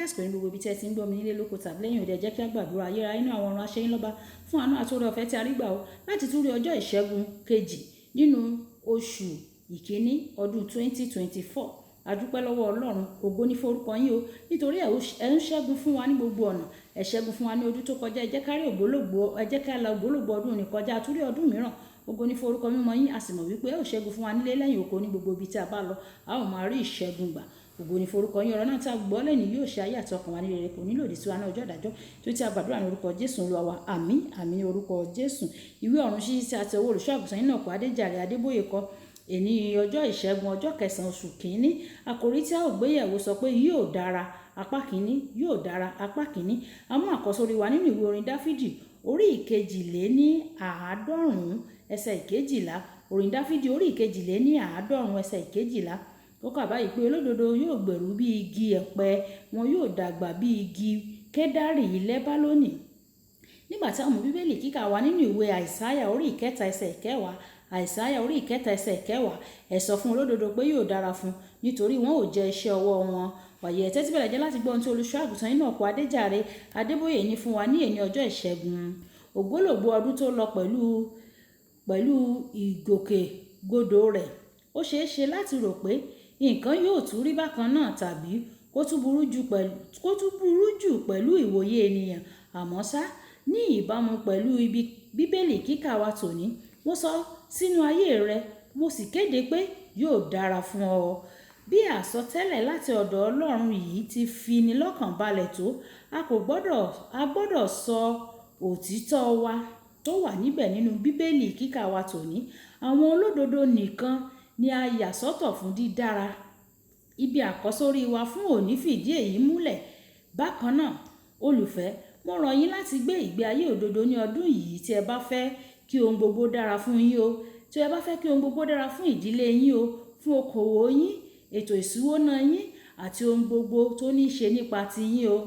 àsìkò ní gbogbo ibi tí ẹ ti ń gbọ́ mi nílé lóko tàbí lẹ́yìn òde, ẹ jẹ́ kí a gbàdúrà. Ayérayé inú àwọn ọ̀run, aṣẹ́yìn lọ́ba fún àánú àti oore ọ̀fẹ́ tí a rí gbà ó láti tún rí ọjọ́ ìṣẹ́gun kejì nínú oṣù ìkíní ọdún 2024. A dúpẹ́ lọ́wọ́ Ọlọ́run, ògo ní forúkọ yín o, nítorí ẹ ń ṣẹ́gun fún wa ní gbogbo ọ̀nà. Ẹ ṣẹ́gun fún wa ní ọdún tó kọjá, ẹ jẹ́ ká rí ògbólógbòó, ẹ jẹ́ ká la ògbólógbòó ọdún ní kọjá, àtúrí ọdún mìíràn. Ògo ní forúkọ mímọ́ yín, a sì mọ̀ wípé ẹ ó ṣẹ́gun fún wa nílé lẹ́yìn oko ní gbogbo ibi tí a bá lọ, a ó máa rí ìṣẹ́gun gbà. Ògo ní forúkọ yín. Ọ̀rọ̀ náà tí a gbọ́ lẹ́ni yóò ṣe ayé àti ọkàn wa ní rere, kò ní lòdì sí wa ní ọjọ́ ìdájọ́. Tó tí a gbàdúrà ní orúkọ Jésù Olúwa wa, àmín àmín ní orúkọ Jésù. Ìwé ọ̀run ṣíṣí tí a ti ọwọ́ olùṣọ́-àgùntàn Enoch Adeboye kọ. Èní ọjọ́ ìṣẹ́gun ọjọ́ kẹsàn-án oṣù kìíní. Àkòrí tí a ó gbé yẹ̀wò sọ pé yóò dára apá kìíní, yóò dára apá kìíní. A mú àkọ́sórí wa nínú ìwé orin Dáfídì orí ìkejìléní-àádọ́rùn-ún ẹsẹ̀ ìkejìlá. Orin Dáfídì orí ìkejìléní-àádọ́rùn-ún ẹsẹ̀ ìkejìlá. Ó kà báyìí pé olódodo yóò gbèrú bí igi ẹ̀pẹ, wọn yóò dàgbà bí igi kédárì Lẹ́bálónì. Nígbà tí a mú bíbélì kíkà wa nínú ìwé Àìsáyà orí ìkẹta ẹsẹ̀ ìkẹwàá, Àìsáyà orí ìkẹta ẹsẹ̀ ìkẹwàá, ẹ sọ fún olódodo pé yóò dára fún, nítorí wọn ò jẹ iṣẹ́ ọwọ́ wọn. Wàyí ẹ tẹ́tí bẹ̀rẹ̀ jẹ́ láti gbọ́ ohun tí olùṣọ́-àgùntàn Enoch Adeboye ní fún wa ní èní ọjọ́ ìṣẹ́gun. Ògbólógbòó ọdún tó lọ pẹ̀lú ìgòkègbodò rẹ̀, ó ṣeé ṣe láti rò pé nǹkan yóò tún rí bákan náà tàbí kó tún burú jù pẹ̀lú ìwòye ènìyàn. Àmọ́ ṣá, ní ìbámu pẹ̀lú ibi bíbélì kíkà wa tòní, mo sọ sínú ayé rẹ, mo sì kéde pé yóò dára fún ọ. Bí àsọtẹ́lẹ̀ láti ọ̀dọ̀ Ọlọ́run yìí ti fi ni lọ́kàn balẹ̀ tó, a gbọ́dọ̀ sọ òtítọ́ wa tó wà níbẹ̀ nínú bíbélì kíkà wa tòní. Àwọn olódodo nìkan ni a yà sọ́tọ̀ fún dídára. Ibi àkọ́sórí wa fún òní fìdí èyí múlẹ̀. Bákan náà, olùfẹ́, mo rọ̀ yín láti gbé ìgbé ayé òdodo ní ọdún yìí tí ẹ bá fẹ́ kí ohun gbogbo dára fún yín o. Tí ẹ bá fẹ́ kí ohun gbogbo dára fún ìdílé yín o, fún okòwò yín, ètò ìṣúná yín àti ohun gbogbo tó ní ṣe nípa ti yín o.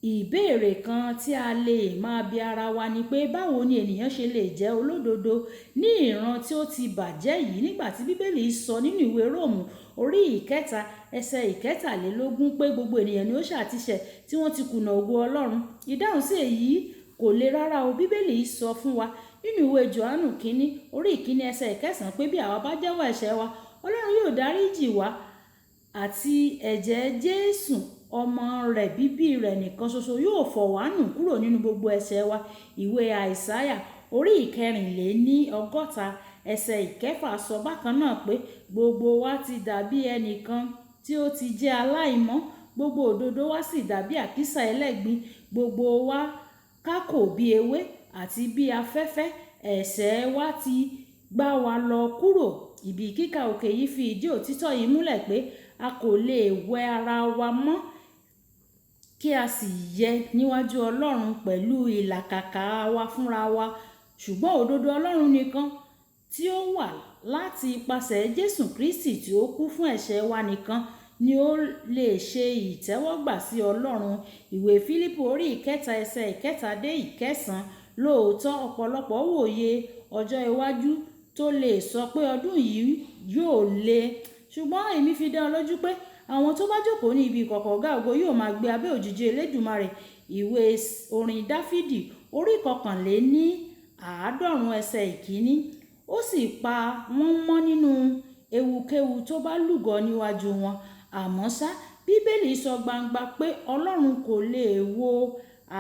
Ìbéèrè kan tí a lè máa bi ara wa ni pé báwo ni ènìyàn ṣe lè jẹ́ olódodo ní ìran tí ó ti bàjẹ́ yìí, nígbà tí bíbélì sọ nínú ìwé Róòmù orí ìkẹta ẹsẹ̀ ìkẹtàlélógún pé gbogbo ènìyàn ni ó ṣàtìṣẹ̀ tí wọ́n ti kùnà ògo Ọlọ́run. Ìdáhùn sí èyí kò le rárá o. Bíbélì sọ fún wa nínú ìwé Jòhánù kínní orí ìkíní ẹsẹ̀ ìkẹsàn-án pé bí àwa bá jẹ́wọ́ ẹ̀ṣẹ̀ wa, Ọlọ́run yóò dáríjì wá, àti ẹ̀jẹ̀ Jésù ọmọ rẹ̀ bíbí rẹ̀ nìkan ṣoṣo yóò fọ̀ wá nù kúrò nínú gbogbo ẹ̀ṣẹ̀ wa. Ìwé Àìsáyà orí ìkẹrìnléní-ọgọ́ta ẹsẹ̀ ìkẹfà sọ bákan náà pé gbogbo wa ti dàbí ẹnìkan tí ó ti jẹ́ aláìmọ́, gbogbo òdodo wa sì dàbí àkísà ẹlẹ́gbin, gbogbo wa kákò bí ewé àti bí afẹ́fẹ́, ẹ̀ṣẹ̀ wa ti gbá wa lọ kúrò. Ibi kíkà òkè yìí fi ìdí òtítọ́ yìí múlẹ̀ pé a kò lè wẹ ara wa mọ́ kí a sì yẹ níwájú Ọlọ́run pẹ̀lú ìlàkàkà wa fúnra wa, ṣùgbọ́n òdodo Ọlọ́run nìkan tí ó wà láti ipasẹ̀ Jésù Kristi tí ó kú fún ẹ̀ṣẹ̀ wa nìkan ni ó lè ṣe ìtẹ́wọ́gbà sí Ọlọ́run. Ìwé Fílípù orí ìkẹta ẹsẹ̀ ìkẹta dé ìkẹsàn-án. Lóòótọ́ ọ̀pọ̀lọpọ̀ wòye ọjọ́ iwájú tó lè sọ pé ọdún yìí yóò le, ṣùgbọ́n èmi fi dá ọ lójú pé àwọn tó bá jókòó ní ibi ìkọ̀kọ̀ ọ̀gá ògo yóò máa gbé abẹ́ òjìji Elédùmarè. Ìwé orin Dáfídì orí ìkọkànléní-àádọ́rùn-ún ẹsẹ̀ ìkíní. Ó sì pa wọ́n mọ́ nínú ewukéwu tó bá lúgọ níwájú wọn. Àmọ́ ṣá, bíbélì sọ gbangba pé Ọlọ́run kò lè wo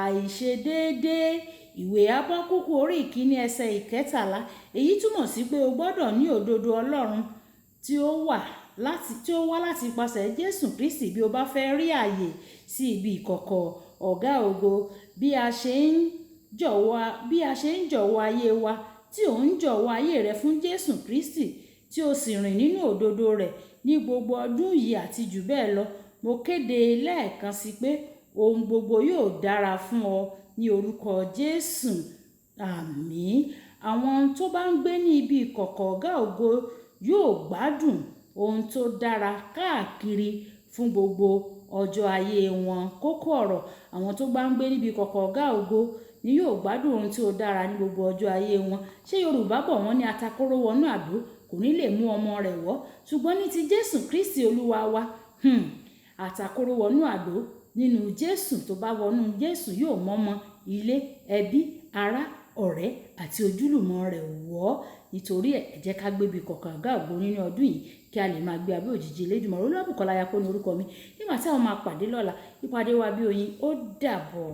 àìṣedéédéé. Ìwé Ábákúkù orí ìkíní ẹsẹ̀ ìkẹtàlá. Èyí túmọ̀ sí pé o gbọ́dọ̀ ní òdodo Ọlọ́run tí ó wá láti ipasẹ̀ Jésù Kristi bí o bá fẹ́ rí àyè sí ibi ìkọ̀kọ̀ ọ̀gá ògo. Bí a ṣe ń jọ̀wọ́ ayé wa, tí ò ń jọ̀wọ́ ayé rẹ fún Jésù Kristi, tí o sì rìn nínú òdodo rẹ̀ ní gbogbo ọdún yìí àti jù bẹ́ẹ̀ lọ, mo kéde lẹ́ẹ̀kan sí pé ohun gbogbo yóò dára fún ọ ní orúkọ Jésù. Àmín. Àwọn tó bá ń gbé ní ibi ìkọ̀kọ̀ ọ̀gá ògo yóò gbádùn ohun tó dára káàkiri fún gbogbo ọjọ́ ayé wọn. Kókó ọ̀rọ̀, àwọn tó bá ń gbé níbi ìkọ̀kọ̀ ọ̀gá ògo ni yóò gbádùn ohun tí ó dára ní gbogbo ọjọ́ ayé wọn. Ṣé Yorùbá bọ̀ wọ́n ní atakóró wọnú àdó kò ní lè mú ọmọ rẹ̀ wọ́, ṣùgbọ́n ní ti Jésù Kristi Olúwa wa, àtàkóró wọnú àdó nínú Jésù. Tó bá wọnú Jésù yóò mọ́mọ ilé, ẹbí, ará, ọ̀rẹ́ àti ojúlùmọ̀ rẹ̀ wọ̀. Nítorí ẹ jẹ́ ká gbébi kọ̀ọ̀kan àgá ògo nínú ọdún yìí kí a lè máa gbé abẹ́ òjìji Elédùmarè. Olúwabùkọ́lá Ayápọ̀ ní orúkọ mi. Nígbà tí àwọn máa pàdé lọ́la, ìpàdé wa bí oyin ó dàbọ̀.